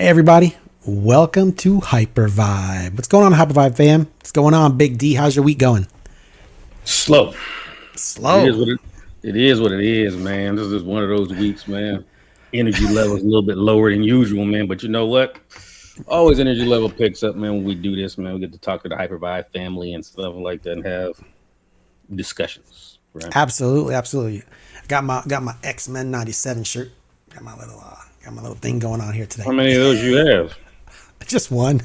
everybody, welcome to Hyper Vibe. What's going on, Hyper Vibe fam? What's going on, Big D? How's your week going? Slow. Slow. It is what it is, man. This is one of those weeks, man. Energy level is a little bit lower than usual, man. But you know what? Always energy level picks up, man. When we do this, man, we get to talk to the Hyper Vibe family and stuff like that, and have discussions. Right? Absolutely. Got my X-Men '97 shirt. Got my little thing going on here today. How many of those you have? Just one.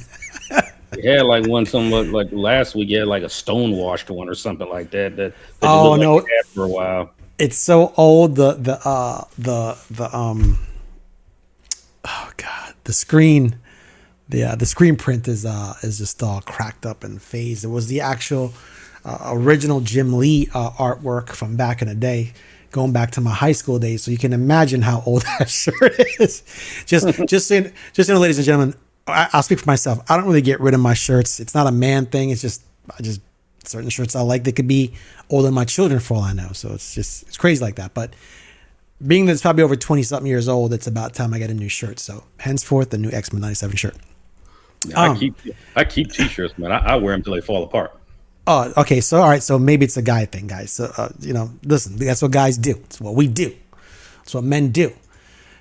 You had like one, something like last week. You had like a stonewashed one or something like that. That Oh no, like you had for a while. it's so old. Oh god, the screen. The screen print is just all cracked up and phased. It was the actual original Jim Lee artwork from back in the day, going back to my high school days. So you can imagine how old that shirt is. Just saying, ladies and gentlemen, I'll speak for myself. I don't really get rid of my shirts. It's not a man thing. It's just certain shirts I like. They could be older than my children for all I know. So it's crazy like that. But being that it's probably over 20 something years old, it's about time I get a new shirt. So henceforth, the new X-Men '97 shirt. Yeah, I keep t-shirts, man. I wear them till they fall apart. Oh, okay. So, all right. So maybe it's a guy thing, guys. So, listen, that's what guys do. It's what we do. It's what men do.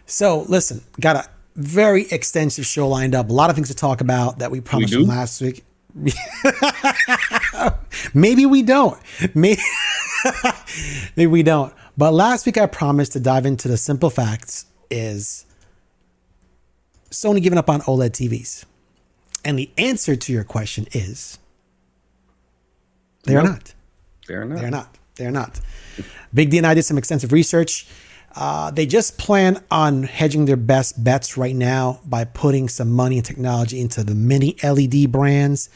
So listen, got a very extensive show lined up. A lot of things to talk about that we promised from last week. Maybe we don't. Maybe we don't. But last week I promised to dive into the simple facts is Sony giving up on OLED TVs. And the answer to your question is they are not. They're not. Big D and I did some extensive research. They just plan on hedging their best bets right now by putting some money and technology into the mini LED brands.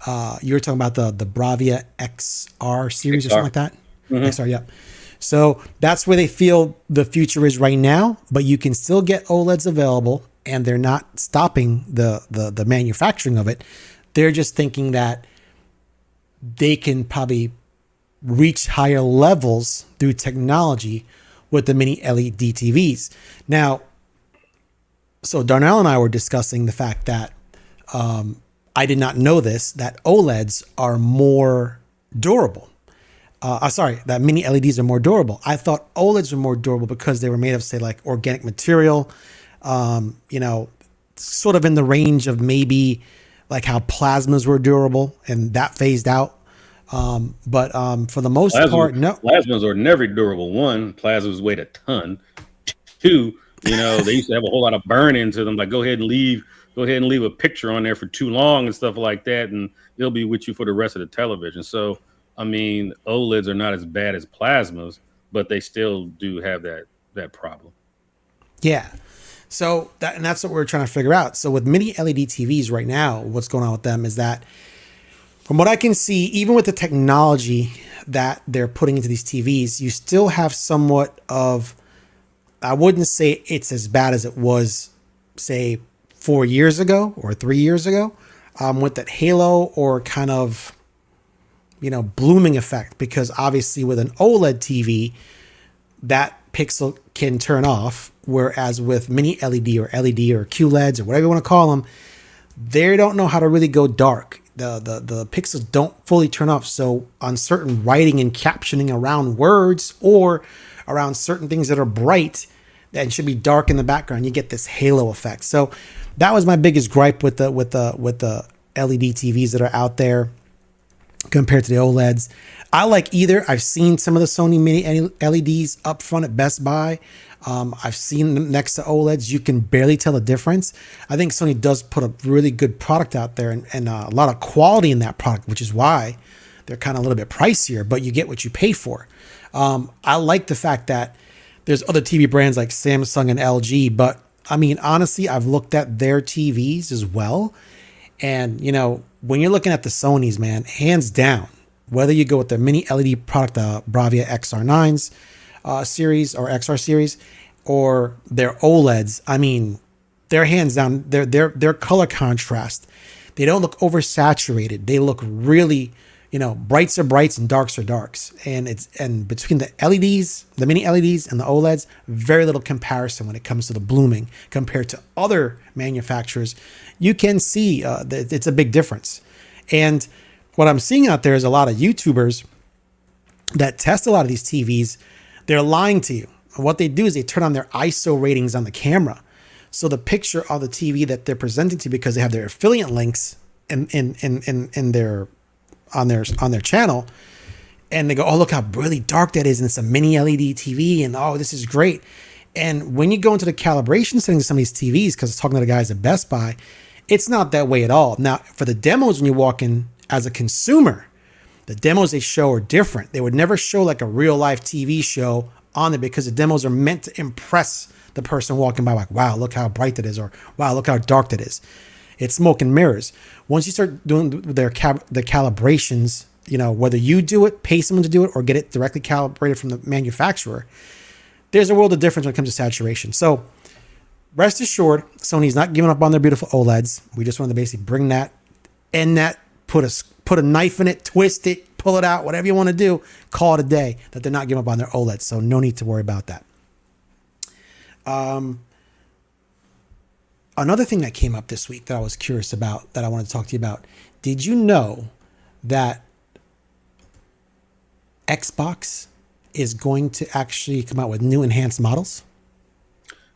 You were talking about the Bravia XR series or something like that? Mm-hmm. XR, yep. So that's where they feel the future is right now, but you can still get OLEDs available, and they're not stopping the manufacturing of it. They're just thinking that they can probably reach higher levels through technology with the mini LED TVs. Now, so Darnell and I were discussing the fact that I did not know this, that OLEDs are more durable. That mini LEDs are more durable. I thought OLEDs were more durable because they were made of, say, like organic material, sort of in the range of maybe like how plasmas were durable and that phased out. But for the most part, no. Plasmas are never durable. One, plasmas weigh a ton. Two, they used to have a whole lot of burn into them. Like go ahead and leave a picture on there for too long and stuff like that, and it'll be with you for the rest of the television. So, I mean, OLEDs are not as bad as plasmas, but they still do have that problem. Yeah. So that's what we're trying to figure out. So with mini LED TVs right now, what's going on with them is that from what I can see, even with the technology that they're putting into these TVs, you still have somewhat of, I wouldn't say it's as bad as it was, say, 4 years ago or 3 years ago, with that halo or kind of, blooming effect, because obviously with an OLED TV, that pixel can turn off. Whereas with mini LED or QLEDs or whatever you want to call them, they don't know how to really go dark. The pixels don't fully turn off. So on certain writing and captioning around words or around certain things that are bright and should be dark in the background, you get this halo effect. So that was my biggest gripe with the LED TVs that are out there compared to the OLEDs. I like either. I've seen some of the Sony mini LEDs up front at Best Buy. I've seen them next to OLEDs. You can barely tell the difference. I think Sony does put a really good product out there and a lot of quality in that product, which is why they're kind of a little bit pricier, but you get what you pay for. I like the fact that there's other TV brands like Samsung and LG, but I mean, honestly, I've looked at their TVs as well. And, when you're looking at the Sonys, man, hands down, whether you go with the mini LED product, Bravia XR9s series or XR series, or their OLEDs, I mean, they're hands down, their color contrast, they don't look oversaturated. They look really, brights are brights and darks are darks. And between the LEDs, the mini LEDs and the OLEDs, very little comparison when it comes to the blooming compared to other manufacturers. You can see that it's a big difference. And what I'm seeing out there is a lot of YouTubers that test a lot of these TVs. They're lying to you. And what they do is they turn on their ISO ratings on the camera. So the picture of the TV that they're presenting to you, because they have their affiliate links in their on their channel, and they go, oh, look how really dark that is, and it's a mini LED TV, and oh, this is great. And when you go into the calibration settings of some of these TVs, because I was talking to the guys at Best Buy, it's not that way at all. Now, for the demos, when you walk in as a consumer, the demos they show are different. They would never show like a real life TV show on it, because the demos are meant to impress the person walking by, like, wow, look how bright that is, or wow, look how dark that is. It's smoke and mirrors. Once you start doing the calibrations, whether you do it, pay someone to do it, or get it directly calibrated from the manufacturer, there's a world of difference when it comes to saturation. So rest assured, Sony's not giving up on their beautiful OLEDs. We just wanted to basically bring that, end that, put a knife in it, twist it, pull it out, whatever you want to do, call it a day, that they're not giving up on their OLEDs. So no need to worry about that. Another thing that came up this week that I was curious about, that I wanted to talk to you about. Did you know that Xbox is going to actually come out with new enhanced models?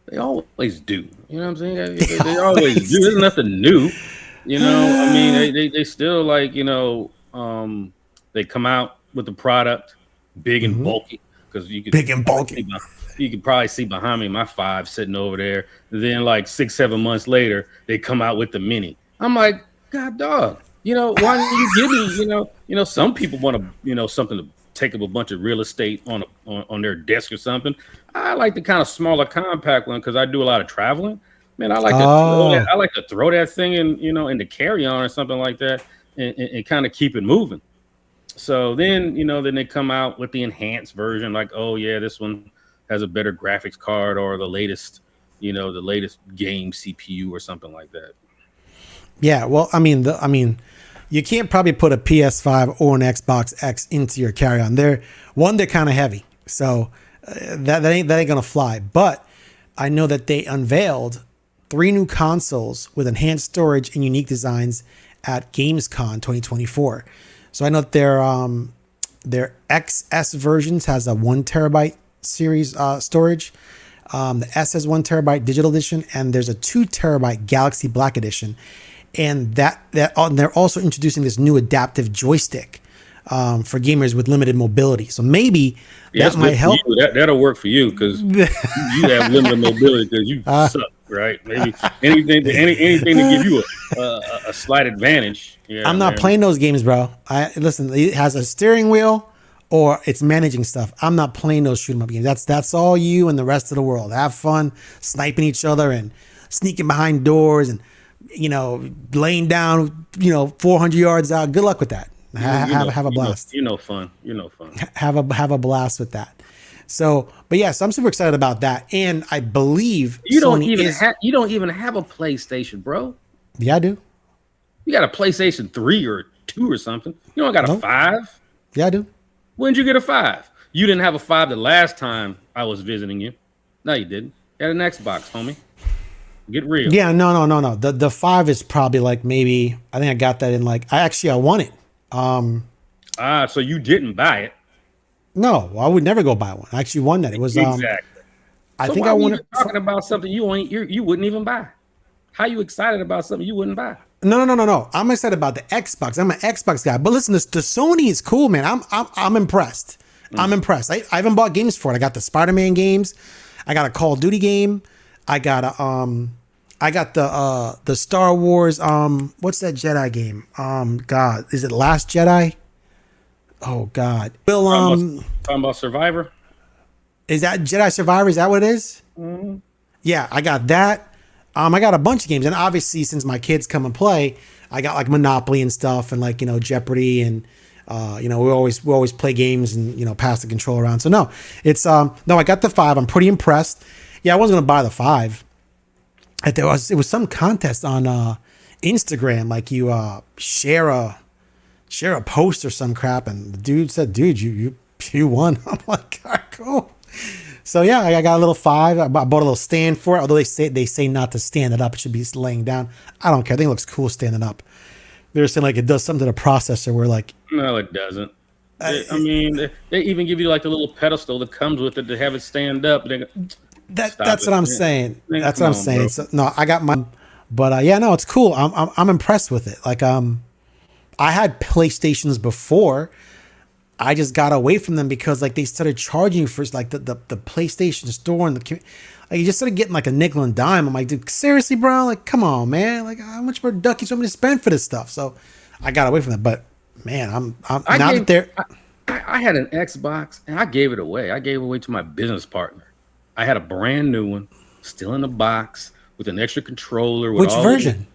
They always do. You know what I'm saying? They always do. There's nothing new. I mean, they still like, they come out with the product big and bulky, because you could big and bulky. You could probably see behind me my 5 sitting over there. Then like 6-7 months later, they come out with the mini. I'm like, God dog, why don't you give me, some people want to, something to take up a bunch of real estate on their desk or something. I like the kind of smaller compact one, because I do a lot of traveling. Man, I like to throw that thing in the carry-on or something like that, and kind of keep it moving. So then, then they come out with the enhanced version, like, oh yeah, this one has a better graphics card, or the latest game CPU or something like that. Yeah, well, I mean, you can't probably put a PS5 or an Xbox X into your carry-on. They're kind of heavy, so that ain't gonna fly. But I know that they unveiled 3 new consoles with enhanced storage and unique designs at Gamescom 2024. So I know that their XS versions has a 1 terabyte series storage. The S has 1 terabyte digital edition, and there's a 2 terabyte Galaxy Black edition. And they're also introducing this new adaptive joystick for gamers with limited mobility. So maybe that might help. That'll work for you, because you have limited mobility, because you suck, right? Maybe anything to give you a slight advantage. Yeah, I'm not playing those games, bro. Listen, it has a steering wheel, or it's managing stuff. I'm not playing those shoot 'em up games. That's all you and the rest of the world. Have fun sniping each other and sneaking behind doors and laying down 400 yards out. Good luck with that. Have a blast. Fun. Have a blast with that. So, but yes, I'm super excited about that. And I believe you don't even have a PlayStation, bro. Yeah, I do. You got a PlayStation 3 or 2 or something. You don't got a 5? Yeah, I do. When did you get a 5? You didn't have a 5 the last time I was visiting you. No, you didn't. You had an Xbox, homie. Get real. Yeah, no. The 5 is probably like, maybe, I think I got that in I won it. So you didn't buy it? No, I would never go buy one. I actually won that. It was exactly. I think I won it. Talking about something you wouldn't even buy. How you excited about something you wouldn't buy? No. I'm excited about the Xbox. I'm an Xbox guy. But listen, the Sony is cool, man. I'm impressed. I'm impressed. I haven't bought games for it. I got the Spider-Man games. I got a Call of Duty game. I got the Star Wars. What's that Jedi game? God, is it Last Jedi? Oh God. Talking about Survivor. Is that Jedi Survivor? Is that what it is? Mm-hmm. Yeah, I got that. I got a bunch of games, and obviously, since my kids come and play, I got like Monopoly and stuff, and Jeopardy, and we always play games and pass the control around. So no, it's no, I got the 5. I'm pretty impressed. Yeah, I wasn't gonna buy the 5. It was some contest on Instagram, like you share share a post or some crap, and the dude said, "Dude, you won." I'm like, "All right, cool." So yeah, I got a little 5. I bought a little stand for it. Although they say not to stand it up; it should be laying down. I don't care. I think it looks cool standing up. They're saying like it does something to the processor where like No, it doesn't. I mean, they even give you like the little pedestal that comes with it to have it stand up. They go, stop that's it. what I'm saying. Man, That's come what I'm on, bro. saying. So, no, I got my, but yeah, no, it's cool. I'm impressed with it. Like I had PlayStations before. I just got away from them because like they started charging for like the PlayStation store and like you just started getting like a nickel and dime. I'm like, dude, seriously, bro? Like, come on, man. Like, how much more duckies want me to spend for this stuff? So I got away from it. But man, I'm I now gave that they're I had an Xbox and I gave it away. I gave it away to my business partner. I had a brand new one, still in the box with an extra controller with which all the version?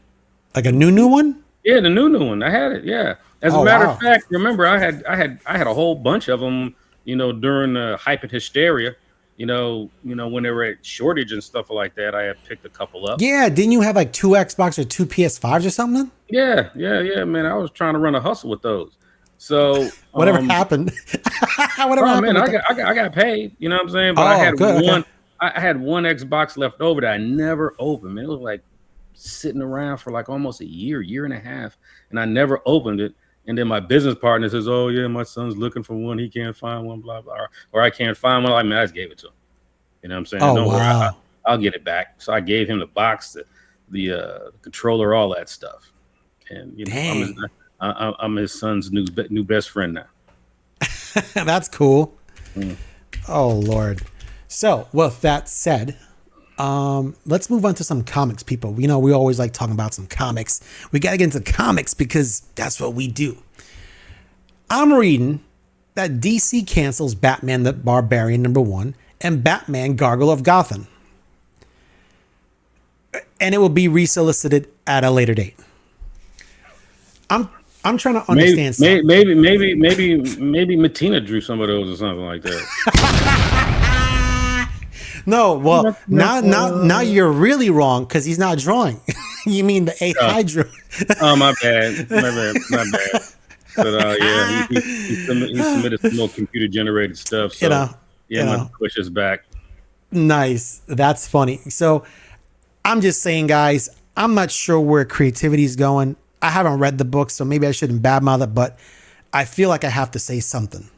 Like a new one? yeah, the new one. I had it. Yeah. As a Oh matter of wow. fact, remember I had a whole bunch of them. During the hype and hysteria. When they were at shortage and stuff like that, I had picked a couple up. Yeah, didn't you have like 2 Xbox or 2 PS5s or something? Yeah, man. I was trying to run a hustle with those. So, Whatever happened? Whatever oh happened man, with I that? got paid. You know what I'm saying? But I Oh, had good. Okay. one. I had one Xbox left over that I never opened. Man, it was like sitting around for like almost a year and a half, and I never opened it. And then my business partner says, "Oh yeah, my son's looking for one. He can't find one. Blah blah." Or I can't find one. I mean, I just gave it to him. You know what I'm saying? Oh Don't worry, wow. I'll get it back. So I gave him the box, the controller, all that stuff. And Dang. I'm his son's new best friend now. That's cool. Mm. Oh Lord. So with that said, let's move on to some comics, people. You know, we always like talking about some comics. We gotta get into comics because that's what we do. I'm reading that DC cancels Batman the Barbarian #1 and Batman Gargoyle of Gotham. And it will be resolicited at a later date. I'm trying to understand something. Maybe Matina drew some of those or something like that. No, well, now you're really wrong because he's not drawing. You mean the AI drew? Oh, my bad. My bad. But yeah, he submitted some more computer generated stuff. So I'm gonna push us back. Nice. That's funny. So I'm just saying, guys, I'm not sure where creativity is going. I haven't read the book, so maybe I shouldn't badmouth it, but I feel like I have to say something.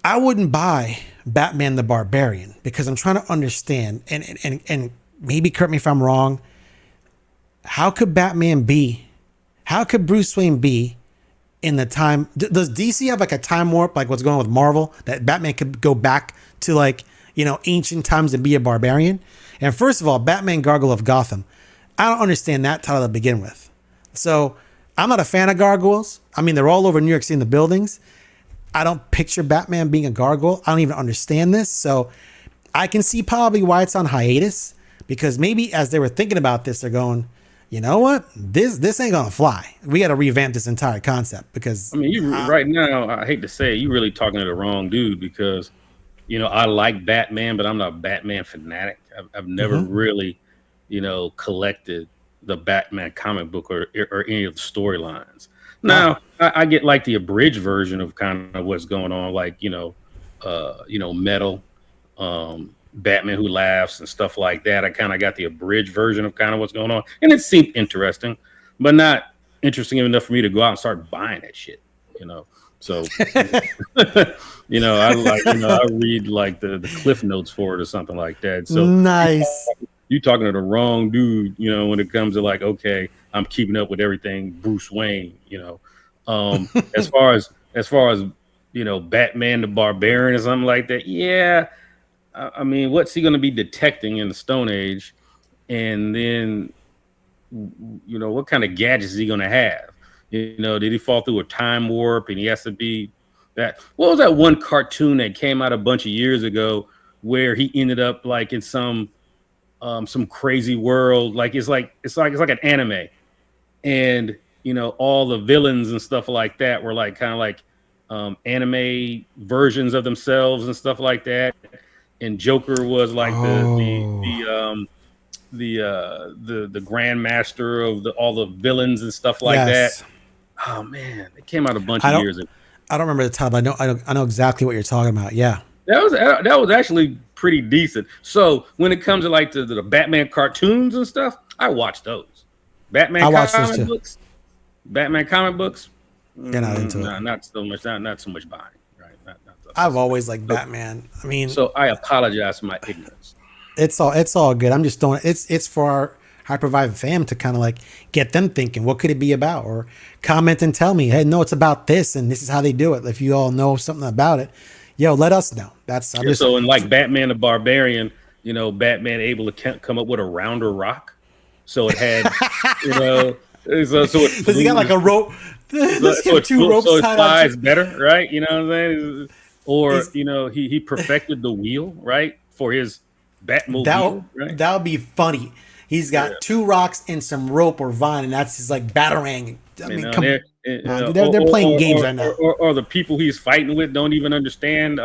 I wouldn't buy Batman the Barbarian because I'm trying to understand, and maybe correct me if I'm wrong. How could Bruce Wayne be in the time? Does DC have like a time warp, like what's going on with Marvel, that Batman could go back to like, ancient times and be a barbarian? And first of all, Batman Gargoyle of Gotham, I don't understand that title to begin with. So I'm not a fan of gargoyles. I mean, they're all over New York City in the buildings. I don't picture Batman being a gargoyle. I don't even understand this. So I can see probably why it's on hiatus, because maybe as they were thinking about this, they're going, you know what? This ain't gonna fly. We got to revamp this entire concept because I mean, right now, I hate to say it, you really talking to the wrong dude because, I like Batman, but I'm not a Batman fanatic. I've never really, collected the Batman comic book or any of the storylines. Now, I get like the abridged version of kind of what's going on, like, Metal, Batman Who Laughs and stuff like that. I kind of got the abridged version of kind of what's going on. And it seemed interesting, but not interesting enough for me to go out and start buying that shit, So, I read like the cliff notes for it or something like that. So nice. You talking to the wrong dude, when it comes to like, okay, I'm keeping up with everything Bruce Wayne, as far as Batman the Barbarian or something like that. Yeah. I mean, what's he going to be detecting in the Stone Age? And then, what kind of gadgets is he going to have? Did he fall through a time warp and he has to be that? What was that one cartoon that came out a bunch of years ago where he ended up like in some crazy world? Like it's like an anime, and all the villains and stuff like that were like kind of like anime versions of themselves and stuff like that. And Joker was like the grandmaster of all the villains and stuff like that. Oh man, it came out a bunch I of don't years ago. I don't remember the title, but I know exactly what you're talking about. Yeah. That was actually pretty decent. So when it comes to like the Batman cartoons and stuff, I watch those. I Batman watched those comic too. books, Batman comic books. You're not into it. Not so much. Not so much buying. Right. Not I've so much. always liked So, Batman. I mean, so I apologize for my ignorance. it's all good. I'm just doing it's for our hypervive fam to kind of like get them thinking, what could it be about? Or comment and tell me, hey, no, it's about this and this is how they do it. If you all know something about it, yo, let us know. I'm Yeah, just so in like Batman the Barbarian, Batman able to come up with a rounder rock. So it had, you know, so it does he got like a rope? Does he have two ropes so it tied flies on? better, right? You know what I'm saying? Or Is he perfected the wheel, right, for his that Batmobile, right? that would be funny. He's Yeah, got two rocks and some rope or vine, and that's his like batarang. I mean, come they're on, dude, they're playing games right now. or the people he's fighting with don't even understand.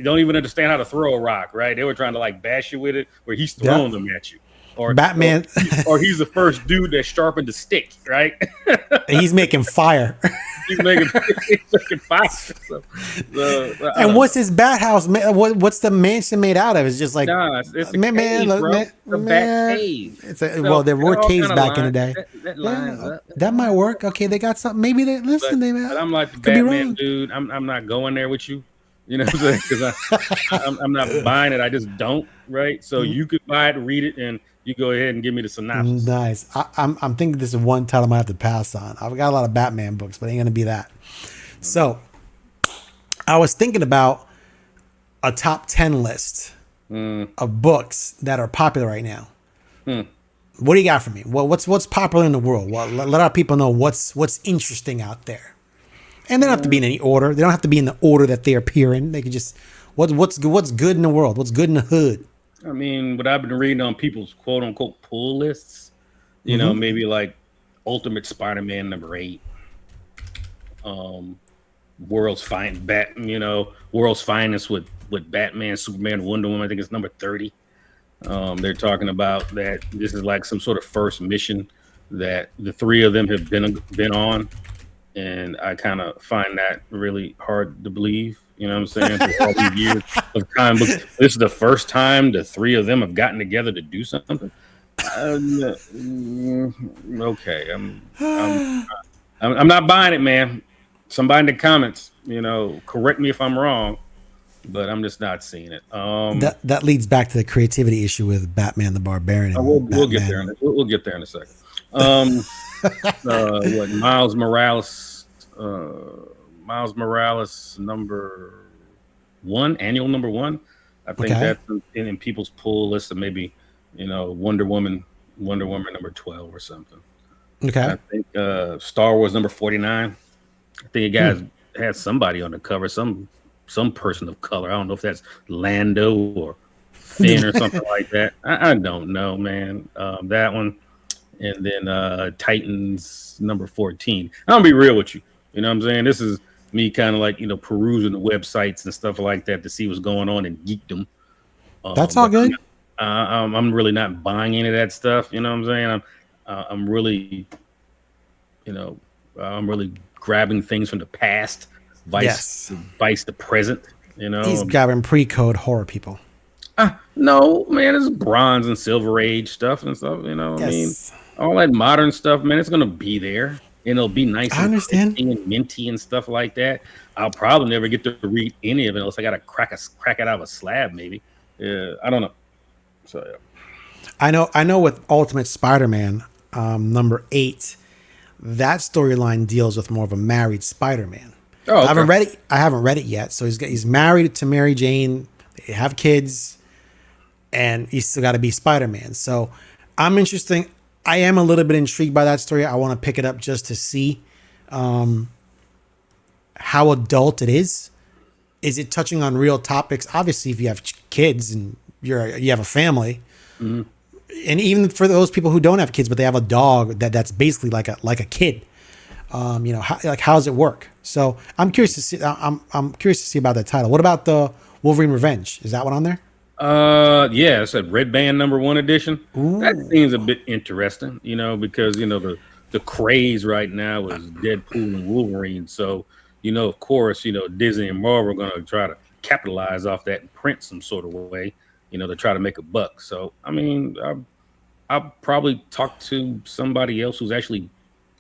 Don't even understand how to throw a rock, right? They were trying to like bash you with it, where he's Yeah, throwing them at you, or Batman, or he's the first dude that sharpened the stick, right? he's making fire. he's making he's making fire. So I And don't what's know. his bat house? What's the mansion made out of? It's just like Nah, it's a man, cave, look, bro. man, The bat man. cave. It's a, well, So there it were all caves kind of back in the lines. day. That lines Yeah, up. that might work. Okay, they got something. Maybe they listen. They But I'm like the could be Batman wrong. dude. I'm not going there with you. You know what I'm saying? Because I'm not buying it. I just don't. Right. So you could buy it, read it, and you go ahead and give me the synopsis. Nice. I'm thinking this is one title I might have to pass on. I've got a lot of Batman books, but it ain't gonna be that. So I was thinking about a top 10 list of books that are popular right now. Hmm. What do you got for me? What's popular in the world? Well, let our people know what's interesting out there. And they don't have to be in any order. They don't have to be in the order that they appear in. They can just what's good in the world? What's good in the hood? I mean, what I've been reading on people's quote unquote pull lists, maybe like Ultimate Spider-Man #8, World's Fine World's Finest with Batman, Superman, Wonder Woman. I think it's #30. They're talking about that this is like some sort of first mission that the three of them have been on, and I kind of find that really hard to believe. You know what I'm saying? For all these years of comic books, this is the first time the three of them have gotten together to do something. Okay, I'm not buying it, man. Somebody in the comments, correct me if I'm wrong, but I'm just not seeing it. That leads back to the creativity issue with Batman the Barbarian. And we'll get there. We'll get there in a second. What Miles Morales? Miles Morales #1, annual #1. I think that's in people's pull list of maybe, Wonder Woman #12 or something. Okay. I think Star Wars #49. I think you guys had somebody on the cover, some person of color. I don't know if that's Lando or Finn or something like that. I don't know, man. That one. And then Titans #14. I'll be real with you. You know what I'm saying? This is me kind of like, perusing the websites and stuff like that to see what's going on in geekdom. That's all good. I'm really not buying any of that stuff. You know what I'm saying? I'm really, I'm really grabbing things from the past, vice the present. He's grabbing pre-code horror people. No, man, it's Bronze and Silver Age stuff and stuff. I mean, all that modern stuff, man, it's gonna be there. And it'll be nice and minty and stuff like that. I'll probably never get to read any of it unless I got to crack it out of a slab, maybe. I don't know. So yeah. I know with Ultimate Spider-Man, #8, that storyline deals with more of a married Spider-Man. Oh, okay. I haven't read it yet. So he's married to Mary Jane. They have kids, and he's still got to be Spider-Man. So I'm interested. I am a little bit intrigued by that story. I want to pick it up just to see how adult it is. Is it touching on real topics? Obviously, if you have kids and you have a family, and even for those people who don't have kids but they have a dog that's basically like a kid, how does it work? So I'm curious to see. I'm curious to see about that title. What about the Wolverine Revenge? Is that one on there? Yeah, it's a Red Band #1 edition. Ooh. That seems a bit interesting, because the the craze right now is Deadpool and Wolverine. So, of course, Disney and Marvel are going to try to capitalize off that and print some sort of way, to try to make a buck. So, I mean, I'll probably talk to somebody else who's actually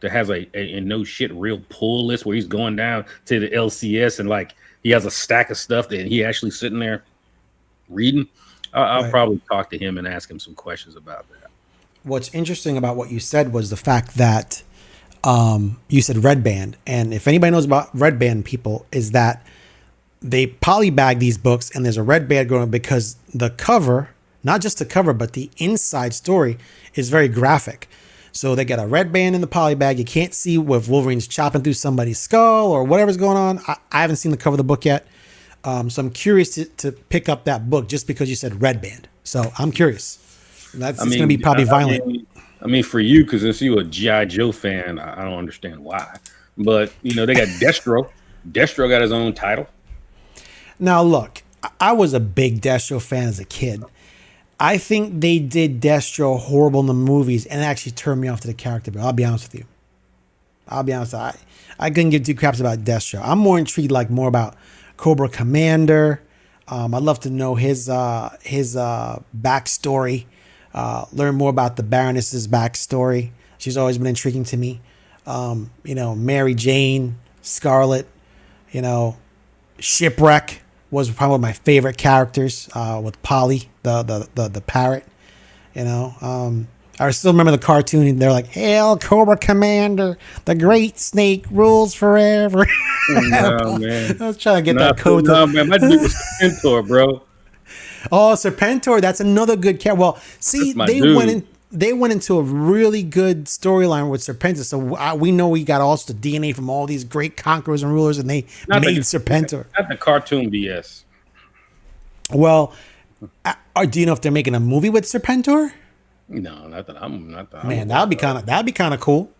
that has a no shit real pull list where he's going down to the LCS and like he has a stack of stuff that he actually sitting there reading. I'll Right. probably talk to him and ask him some questions about that. What's interesting about what you said was the fact that you said red band, and if anybody knows about red band people, is that they polybag these books, and there's a red band going because the cover, not just the cover, but the inside story is very graphic. So they got a red band in the polybag. You can't see if Wolverine's chopping through somebody's skull or whatever's going on. I haven't seen the cover of the book yet. So I'm curious to pick up that book just because you said red band. So I'm curious. That's going to be probably violent. I mean, for you, because since you're a G.I. Joe fan, I don't understand why. But, they got Destro. Destro got his own title. Now, look, I was a big Destro fan as a kid. I think they did Destro horrible in the movies and it actually turned me off to the character. But I'll be honest with you. I couldn't give two craps about Destro. I'm more intrigued, more about Cobra Commander. I'd love to know his backstory. Learn more about the Baroness's backstory. She's always been intriguing to me. Mary Jane, Scarlet, Shipwreck was probably one of my favorite characters with Polly, the parrot. I still remember the cartoon. They're like, "Hail Cobra Commander, the Great Snake rules forever." No, man. I was trying to get that code. No, man, my dude was Serpentor, bro. Oh, Serpentor, that's another good character. Well, see, they went into a really good storyline with Serpentor. So we know we got also the DNA from all these great conquerors and rulers, and they made Serpentor. Not the cartoon BS. Well, do you know if they're making a movie with Serpentor? No, not that I'm not. Man, that'd be kind of cool.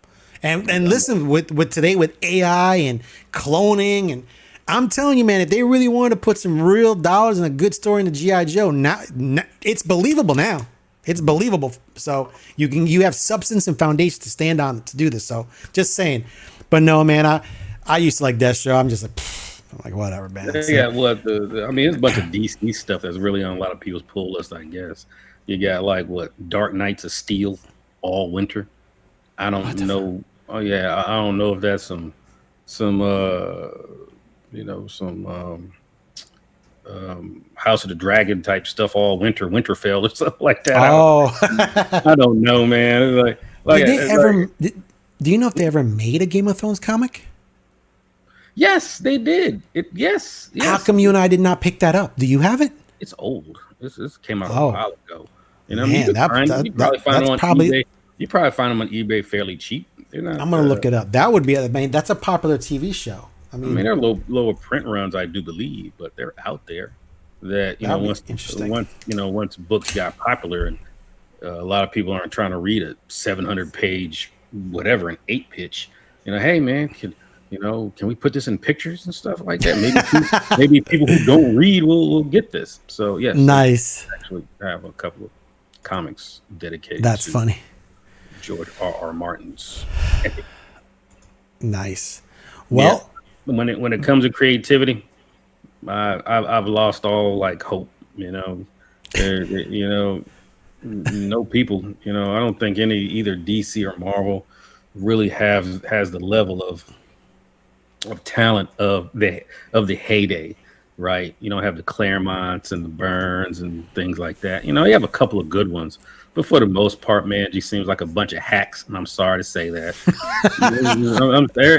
And listen, with today with AI and cloning, and I'm telling you, man, if they really wanted to put some real dollars and a good story into G.I. Joe, now it's believable now. It's believable. So you have substance and foundation to stand on to do this. So just saying. But no, man, I used to like Destro. I'm just like whatever, man. Yeah, what I mean, it's a bunch of DC stuff that's really on a lot of people's pull list, I guess. You got Dark Knights of Steel all winter. I don't know. Oh yeah, I don't know if that's some House of the Dragon type stuff all Winterfell or something like that. Oh, I don't know, man. Do you know if they ever made a Game of Thrones comic? Yes, they did. Yes. How come you and I did not pick that up? Do you have it? It's old. This came out a while ago. Man, you probably find them on eBay. You probably find them on eBay fairly cheap. I'm gonna look it up. That would be. I mean, that's a popular TV show. I mean they're lower print runs, I do believe, but they're out there. That once books got popular, and a lot of people aren't trying to read a 700-page whatever an 8-pitch. Hey man, can we put this in pictures and stuff like that? Maybe people who don't read will get this. So yes, nice. Actually, have a couple of comics dedicated. That's funny. George R.R. Martin's epic. Nice. Well, yeah. When it comes to creativity, I've lost all hope. No people. I don't think either DC or Marvel really has the level of talent of the heyday, right? You don't have the Claremonts and the Burns and things like that. You have a couple of good ones, but for the most part, man, it just seems like a bunch of hacks. And I'm sorry to say that.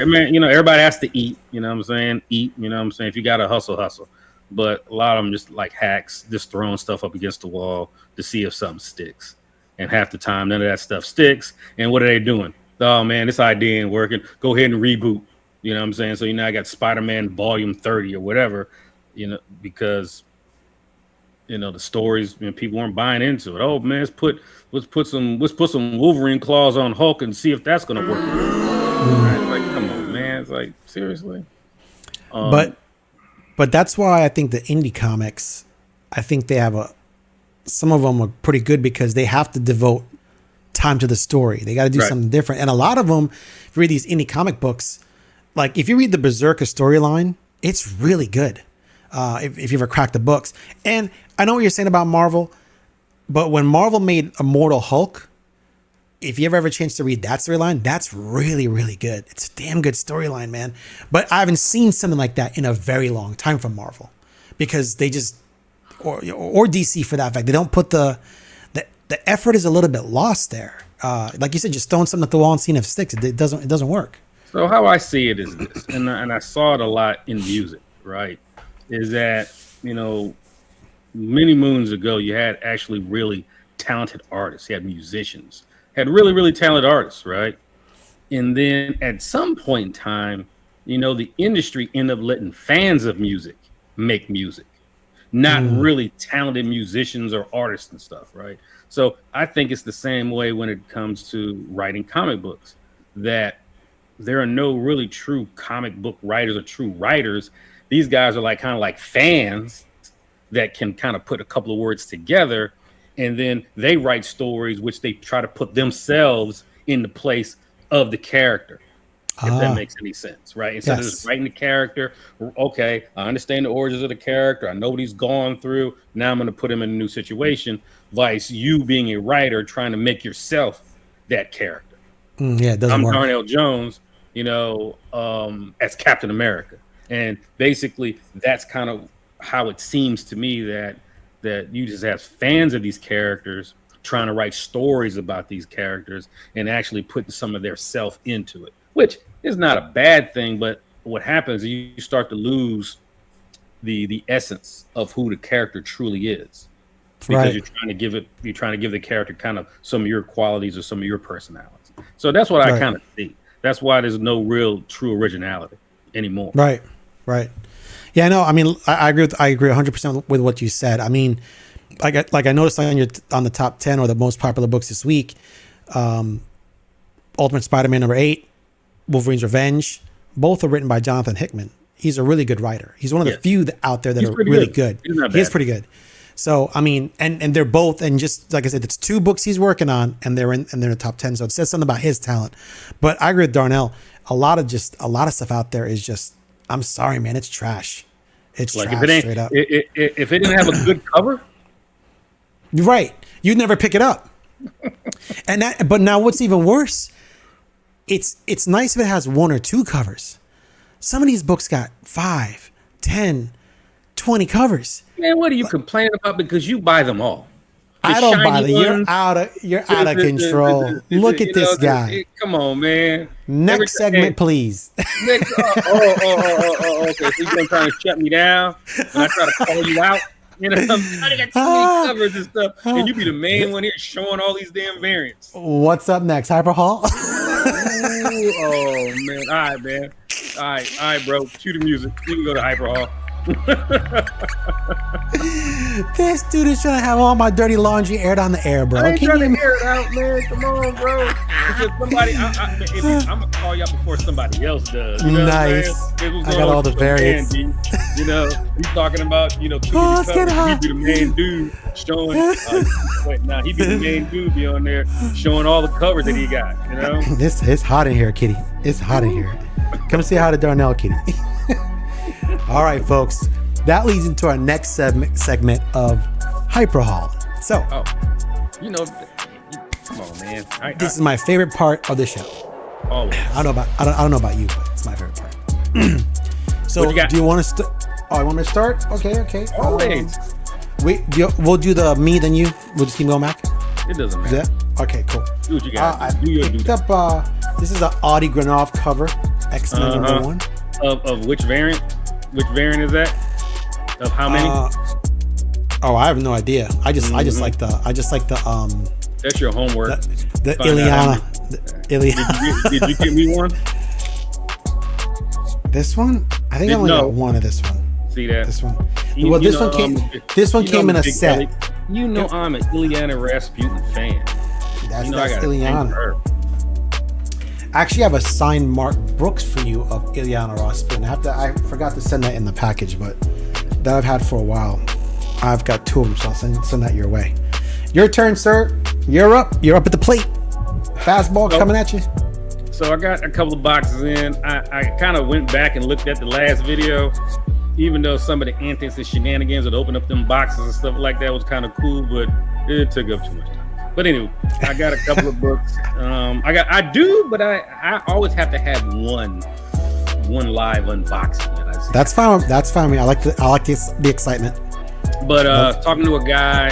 Man, everybody has to eat. You know what I'm saying? Eat. You know what I'm saying? If you got to hustle. But a lot of them just like hacks, just throwing stuff up against the wall to see if something sticks. And half the time, none of that stuff sticks. And what are they doing? Oh man, this idea ain't working. Go ahead and reboot. You know what I'm saying? So I got Spider-Man Volume 30 or whatever. Because the stories, people weren't buying into it. Oh man, let's put some Wolverine claws on Hulk and see if that's gonna work. Right? Come on, man. It's like seriously. But that's why I think the indie comics, I think they have some of them are pretty good because they have to devote time to the story. They got to do something different. And a lot of them, if you read these indie comic books, like if you read the Berserker storyline, it's really good. If you ever cracked the books. And I know what you're saying about Marvel, but when Marvel made Immortal Hulk, if you ever have a chance to read that storyline, that's really, really good. It's a damn good storyline, man. But I haven't seen something like that in a very long time from Marvel, because they just, or DC for that fact, they don't put the effort is a little bit lost there. Like you said, just throwing something at the wall and seeing if it sticks. It doesn't work. So how I see it is this, and I saw it a lot in music, right? Is that, many moons ago, you had actually really talented artists. You had musicians, had really, really talented artists, right? And then at some point in time, the industry ended up letting fans of music make music, not really talented musicians or artists and stuff, right? So I think it's the same way when it comes to writing comic books, that there are no really true comic book writers or true writers. These guys are kind of like fans that can kind of put a couple of words together, and then they write stories which they try to put themselves in the place of the character, if that makes any sense, right? Instead of just writing the character, okay, I understand the origins of the character, I know what he's gone through, now I'm going to put him in a new situation, vice you being a writer trying to make yourself that character. It doesn't work. Darnell Jones, as Captain America. And basically, that's kind of how it seems to me that you just have fans of these characters trying to write stories about these characters and actually putting some of their self into it, which is not a bad thing. But what happens is you start to lose the essence of who the character truly is, because you're trying to give the character kind of some of your qualities or some of your personalities. So that's what I kind of see. That's why there's no real true originality anymore. Right. Yeah, no, I mean, I agree 100% with what you said. I mean, like I noticed on the top 10 or the most popular books this week, Ultimate Spider-Man #8, Wolverine's Revenge, both are written by Jonathan Hickman. He's a really good writer. He's one of the few out there that are really good. He is pretty good. So, I mean, and they're both, and just like I said, it's 2 books he's working on, and they're in the top 10. So it says something about his talent. But I agree with Darnell. A lot of stuff out there is just, I'm sorry, man, it's trash. It's like trash, straight up. If it didn't have a good cover, right, you'd never pick it up. But now what's even worse? It's nice if it has 1 or 2 covers. Some of these books got 5, 10, 20 covers. Man, what are you complaining about? Because you buy them all. I don't buy them. You're out of control. Look at this guy. Come on, man. Next segment, please. Okay. So you're trying to shut me down and I try to call you out. I got too many covers and stuff, and you be the main one here showing all these damn variants. What's up next, Hyper Hall? Oh man! All right, man. All right, bro. Cue the music. We can go to Hyper Hall. This dude is trying to have all my dirty laundry aired on the air, bro. I ain't trying to air it out, man. Come on, bro. Because somebody, I'm gonna call you out before somebody else does. You know nice. I got all the variants. You he's talking about, too many covers. He'd be the main dude showing. He'd be the main dude be on there showing all the covers that he got. It's hot in here, kitty. It's hot in here. Come say hi to Darnell, kitty. All right, folks. That leads into our next segment of Hyper Hall. So, come on, man. This is my favorite part of the show. Always. I don't know about you, but it's my favorite part. So, do you want to start? Oh, I want me to start? Okay. Always. We'll do the me then you. We'll just keep going back. It doesn't matter. Yeah. Okay, cool. Do what you got. I picked up. This is an Audie Granov cover. X-Men #1. Of which variant? Which variant is that? Of how many? I have no idea. I just like the That's your homework. The Ileana. Did you get me one? This one? I think I only got one of this one. See that? This one. This one came in a set. I'm an Ileana Rasputin fan. That's Ileana. I actually have a signed Mark Brooks for you of Ileana Rasputin. I forgot to send that in the package, but that I've had for a while. I've got 2 of them, so I'll send that your way. Your turn, sir. You're up. You're up at the plate. Fastball coming at you. So I got a couple of boxes in. I kind of went back and looked at the last video, even though some of the antics and shenanigans that open up them boxes and stuff like that was kind of cool, but it took up too much time. But anyway, I got a couple of books. But I always have to have one live unboxing that I see. That's fine. That's fine. I like the excitement. But talking to a guy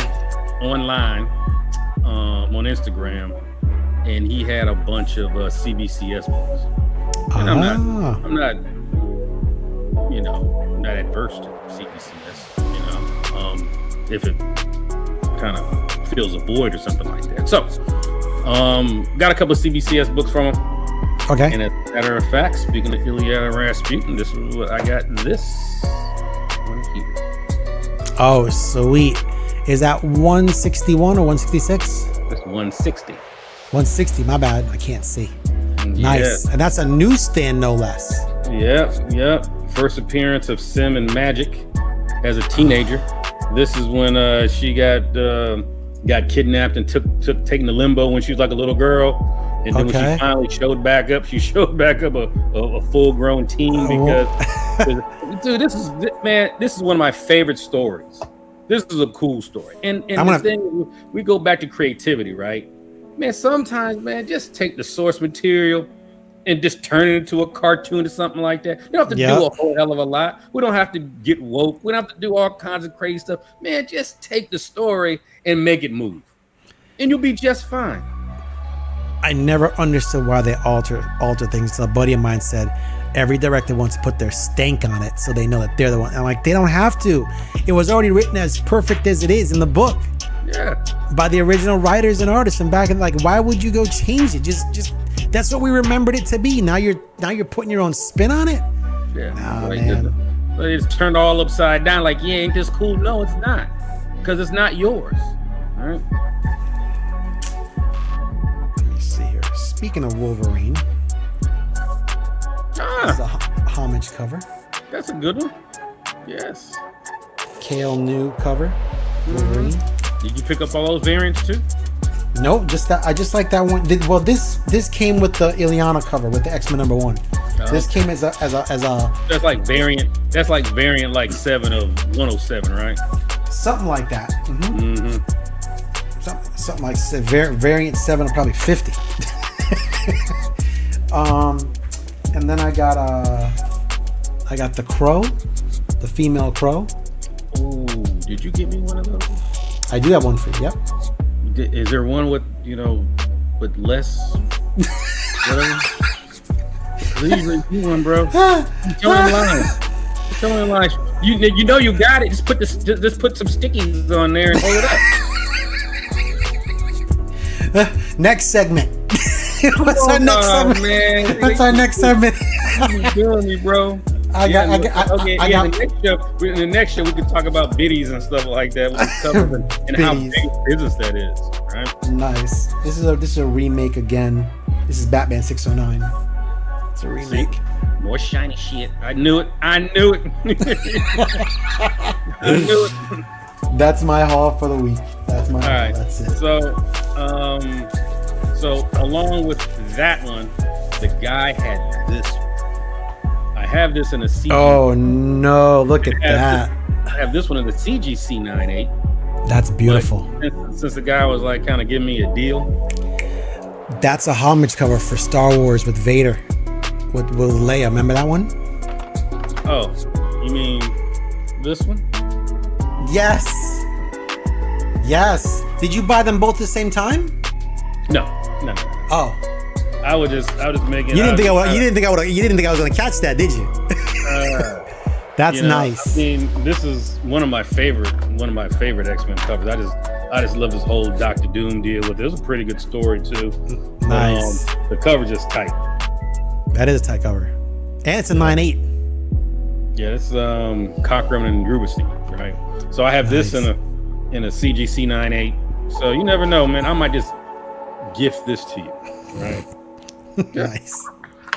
online on Instagram, and he had a bunch of CBCS books. And I'm not, not adverse to CBCS. If it kind of fills a void or something like that. So, got a couple of CBCS books from him. Okay. And as a matter of fact, speaking of Ilya Rasputin, this is what I got. This one here. Oh, sweet. Is that 161 or 166? That's 160. 160. My bad. I can't see. Nice. Yeah. And that's a newsstand, no less. Yep. First appearance of Sim and Magic as a teenager. This is when she got kidnapped and taken to limbo when she was like a little girl. And then when she finally showed back up a full-grown teen because, dude, this is one of my favorite stories. This is a cool story. And the thing, we go back to creativity, right? Man, sometimes, man, just take the source material and just turn it into a cartoon or something like that. You don't have to do a whole hell of a lot. We don't have to get woke. We don't have to do all kinds of crazy stuff. Man, just take the story and make it move. And you'll be just fine. I never understood why they alter things. So a buddy of mine said every director wants to put their stank on it so they know that they're the one. I'm like, they don't have to. It was already written as perfect as it is in the book. Yeah. By the original writers and artists, and back in, like, why would you go change it? Just that's what we remembered it to be. Now you're putting your own spin on it. Yeah. Oh, man. It's turned all upside down. Like, yeah, ain't this cool? No, it's not, because it's not yours. All right. Speaking of Wolverine, that's a homage cover. That's a good one. Yes. Kale new cover. Wolverine. Did you pick up all those variants too? Nope, just that. I just like that one. Well, this came with the Ileana cover with the X-Men #1. This came as a. That's like variant. That's like variant like 7 of 107, right? Something like that. Something like variant 7 of probably 50. And then I got the Crow, the female Crow. Ooh, did you get me one of those? I do have one for you. Yep. Is there one with with less? Whatever. Please review one, bro. I'm telling lies. You know you got it. Just put some stickies on there and hold it up. Next segment. What's our next segment? Man. What's our next segment? You killing me, bro. In the next show we can talk about biddies and stuff like that and how big business that is, right? Nice. This is a remake again. This is Batman 609. It's a remake. More shiny shit. I knew it. I knew it. That's my haul for the week. That's my haul. Right. That's it. So along with that one, the guy had this. I have this in a CG. Oh no! Look at that. I have this one in the CGC 9.8. That's beautiful. Since the guy was like kind of giving me a deal. That's a homage cover for Star Wars with Vader, with Leia. Remember that one? Oh, you mean this one? Yes. Did you buy them both at the same time? No. Oh. I was just making. You didn't think I was gonna catch that, did you? That's nice. I mean, this is one of my favorite X-Men covers. I just love this whole Doctor Doom deal with it. It was a pretty good story too. Nice. The cover just tight. That is a tight cover, and it's a 9.8. Yeah, it's Cockrum and Rubinstein, right? So I have this in a CGC 9.8. So you never know, man. I might just gift this to you, right? Nice.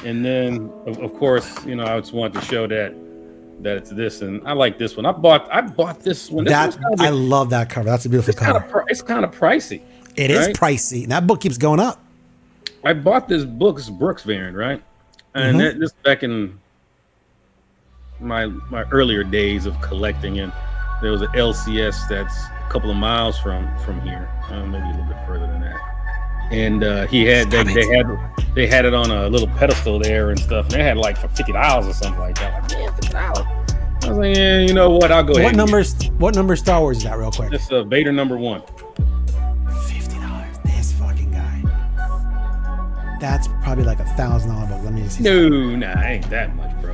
And then, of course, I just wanted to show that it's this, and I like this one. I bought this one. I love that cover. That's a beautiful cover. It's kind of pricey. It is pricey. That book keeps going up. I bought this book, it's Brooks variant, right? And this back in my earlier days of collecting, and there was an LCS that's a couple of miles from here, maybe a little bit further than that. And he had they had it on a little pedestal there and stuff, and they had like for $50 or something like that. Like, yeah, $50. I was like, yeah, you know what? I'll go ahead. What number Star Wars is that, real quick? It's Vader number 1. $50. This fucking guy. That's probably like $1,000 book. Let me just see. No, ain't that much, bro.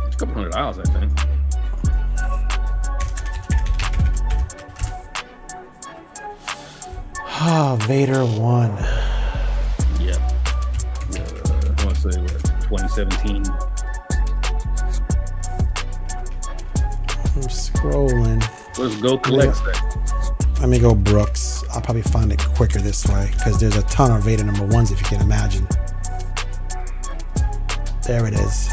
It's a couple $100, I think. Ah, Vader 1. Yeah. I want to say what, 2017. I'm scrolling. Let's go collect that. Let me go Brooks. I'll probably find it quicker this way because there's a ton of Vader number 1s if you can imagine. There it is.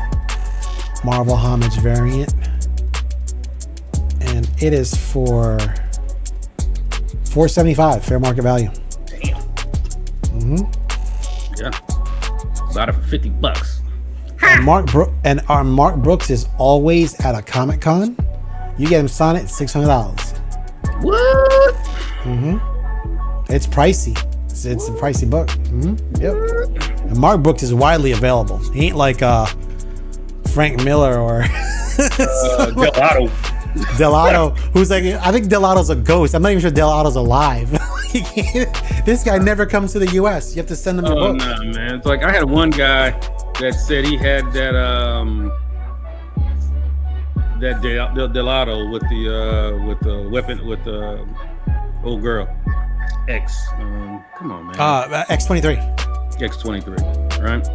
Marvel homage variant. And it is for $475 fair market value. Damn. Yeah. Got it for $50. And our Mark Brooks is always at a Comic-Con. You get him signed at $600. What? It's pricey. It's a pricey book. Yep. And Mark Brooks is widely available. He ain't like Frank Miller or Delato, who's like, I think Delato's a ghost. I'm not even sure Delato's alive. This guy never comes to the U.S. You have to send him your book. No, man. It's like I had one guy that said he had that Delato with the weapon with the old girl X. Come on, man. X23. X23, right?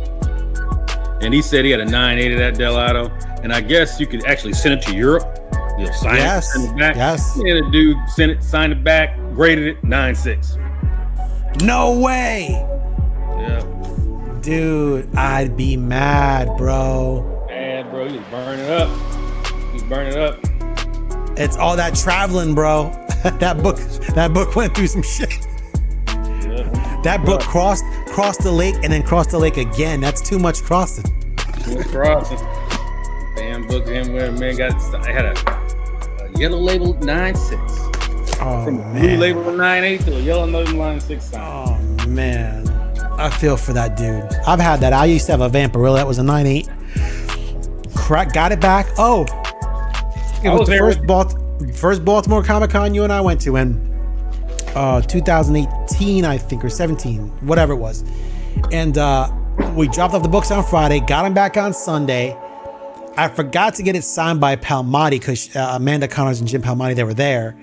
And he said he had a 9.8 of that Delato, and I guess you could actually send it to Europe. You'll sign it, send it back. Yes. And a dude signed it back, graded it 9.6. No way. Yeah. Dude, I'd be mad, bro. Mad, bro. He was burning it up. It's all that traveling, bro. that book went through some shit. Yeah. That book crossed the lake and then crossed the lake again. That's too much crossing. Crossing. Damn book him where man I had a yellow label 9.6. Oh, from man. Blue label 9.8 to a yellow label 9.6. Oh man. I feel for that dude. I've had that. I used to have a Vampirilla that was a 9.8. Got it back. Oh. It was the first Baltimore Comic-Con you and I went to in 2018, I think, or 17, whatever it was. And we dropped off the books on Friday, got them back on Sunday. I forgot to get it signed by Palmati because Amanda Connors and Jim Palmati, they were there.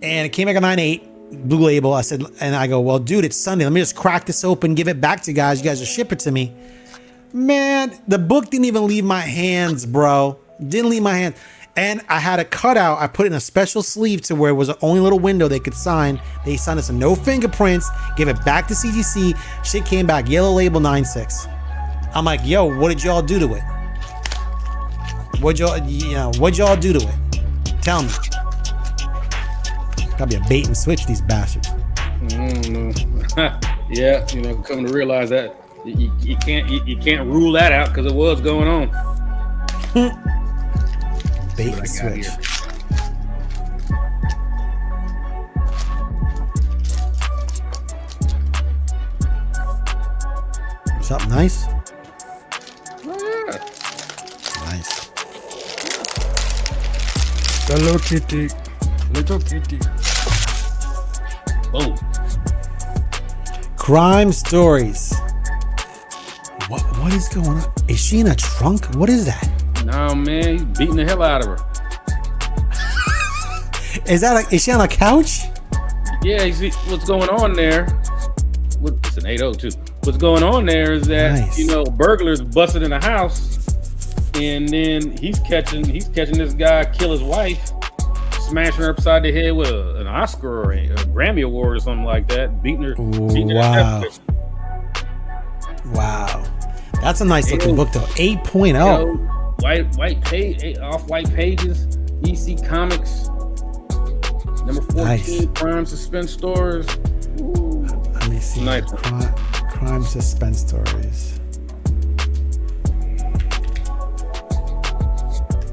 And it came back a 9.8, blue label. I said, and I go, well, dude, it's Sunday. Let me just crack this open, give it back to you guys. You guys will ship it to me. Man, the book didn't even leave my hands, bro. Didn't leave my hands. And I had a cutout. I put it in a special sleeve to where it was the only little window they could sign. They signed us no fingerprints, gave it back to CGC. Shit came back, yellow label 9.6. I'm like, yo, what did y'all do to it? What'd y'all do to it? Tell me. Gotta be a bait and switch, these bastards. Yeah, coming to realize that you can't rule that out because of what's going on. Bait and switch. Something nice? Yeah. Nice. Hello, Kitty. Little Kitty. Boom. Crime Stories. What is going on? Is she in a trunk? What is that? No, man, he's beating the hell out of her. Is she on a couch? Yeah, you see what's going on there. It's an 8.0 too. What's going on there is that Nice. burglars busted in a house, and then he's catching this guy kill his wife, smashing her upside the head with an Oscar or a Grammy award or something like that, beating her. Wow. Wow. That's a nice looking book though. 8.0. White page, off-white pages, EC Comics, number 14, Nice. Prime Suspense Stores. Ooh, see. Nice. Crime suspense stories.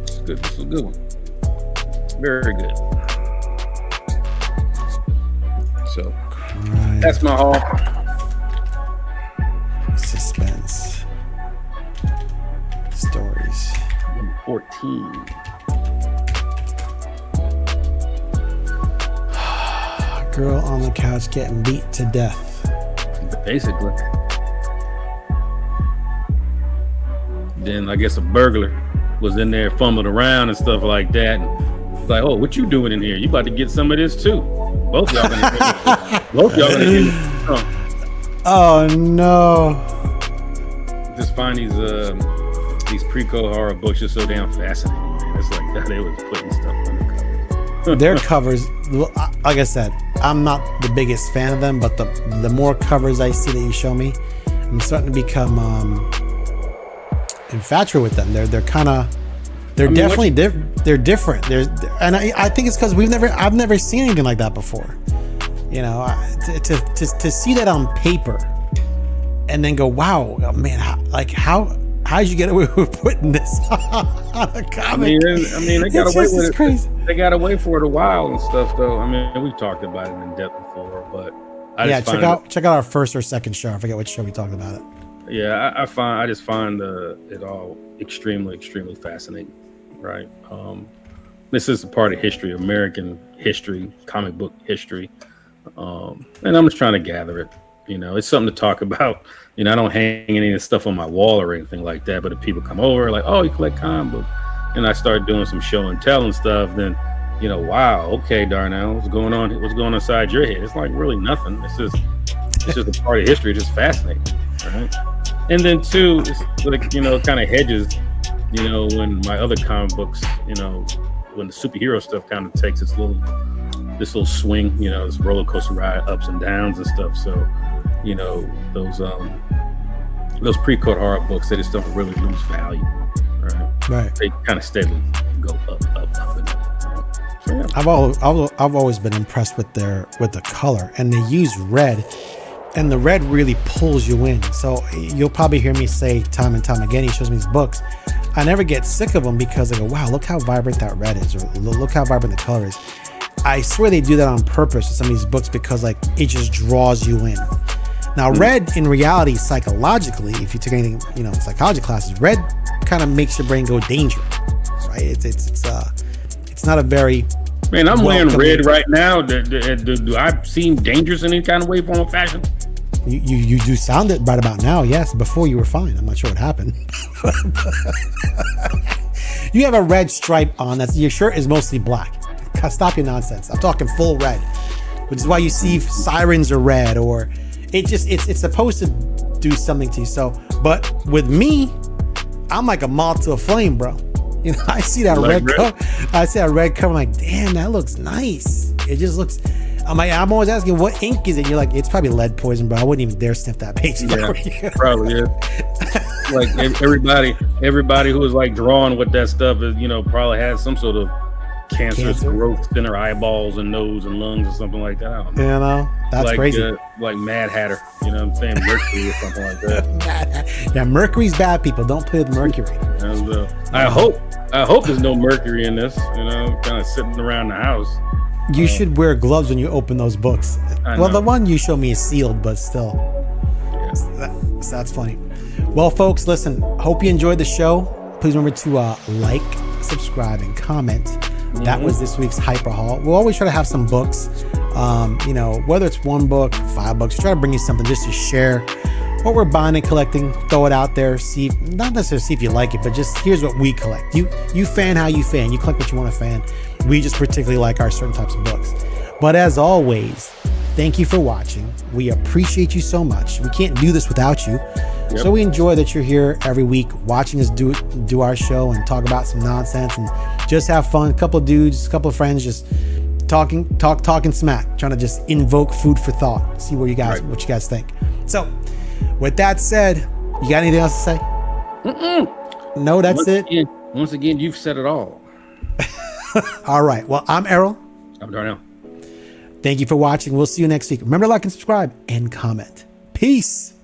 It's good. This is a good one. Very good. So that's my haul. Suspense stories. 14. Girl on the couch getting beat to death. Basically. Then I guess a burglar was in there fumbling around and stuff like that. And it's like, oh, what you doing in here? You about to get some of this too. Both y'all gonna get Oh no. Just find these pre-code horror books just so damn fascinating, man. It's like how they was putting stuff on the cover. Their covers, like I said, I'm not the biggest fan of them, but the more covers I see that you show me, I'm starting to become infatuated with them. They're kind of, they're definitely they're different. And I think it's because I've never seen anything like that before. You know, to see that on paper, and then go, wow, man, how'd you get away with putting this on a comic? I mean, they got away with it. Crazy. They got away for it a while and stuff, though. I mean, we've talked about it in depth before, but check out our first or second show. I forget which show we talked about it. Yeah, I just find it all extremely, extremely fascinating. Right. This is a part of history, American history, comic book history, and I'm just trying to gather it. You know, it's something to talk about. You know, I don't hang any of this stuff on my wall or anything like that. But if people come over, like, oh, you collect comic books, and I start doing some show and tell and stuff, then, you know, wow, okay, Darnell, what's going on? What's going on inside your head? It's like really nothing. It's just a part of history. It's just fascinating, right? And then two, it's like, you know, it kind of hedges, you know, when my other comic books, you know, when the superhero stuff kind of takes this little swing, you know, this roller coaster ride, ups and downs and stuff. So, you know, those pre-code horror books, they just don't really lose value, right? They kind of steadily go up and up. Right? So, yeah. I've always been impressed with the color, and they use red, and the red really pulls you in. So you'll probably hear me say time and time again, he shows me these books, I never get sick of them because I go, wow, look how vibrant that red is, or look how vibrant the color is. I swear they do that on purpose with some of these books because like it just draws you in. Now, red in reality, psychologically, if you took anything, you know, in psychology classes, red kind of makes your brain go danger, right? It's not a very man. I'm wearing red right now. Do I seem dangerous in any kind of way, form, or fashion? You do sound it right about now. Yes, before you were fine. I'm not sure what happened. You have a red stripe on. Your shirt is mostly black. Stop your nonsense. I'm talking full red, which is why you see sirens are red, or it's supposed to do something to you. So, but with me, I'm like a moth to a flame, bro. You know, I see that red cover. I see that red cover. I'm like, damn, that looks nice. It just looks. I'm always asking, what ink is it? You're like, it's probably lead poison, bro. I wouldn't even dare sniff that page. Yeah, probably, yeah. Like everybody who is like drawn with that stuff is, you know, probably has some sort of cancerous growth in their eyeballs and nose and lungs or something like that. I don't know. You know, that's like, crazy. Like Mad Hatter, you know what I'm saying? Mercury or something like that. Yeah, Mercury's bad, people. Don't play with Mercury. And, I hope there's no mercury in this, you know, kind of sitting around the house. You should wear gloves when you open those books. Well, the one you show me is sealed, but still. Yeah. That's funny. Well, folks, listen, hope you enjoyed the show. Please remember to like, subscribe, and comment. Mm-hmm. That was this week's Hyper Haul. We'll always try to have some books, you know, whether it's one book, 5 books, try to bring you something just to share what we're buying and collecting, throw it out there, not necessarily see if you like it, but just here's what we collect. You fan how you fan. You collect what you want to fan. We just particularly like our certain types of books. But as always, thank you for watching. We appreciate you so much. We can't do this without you. Yep. So we enjoy that you're here every week watching us do our show and talk about some nonsense and just have fun. A couple of dudes, a couple of friends just talking smack, trying to just invoke food for thought. See what you guys think. So with that said, you got anything else to say? No, that's it. Once again, you've said it all. All right. Well, I'm Errol. I'm Darnell. Thank you for watching. We'll see you next week. Remember to like and subscribe and comment. Peace.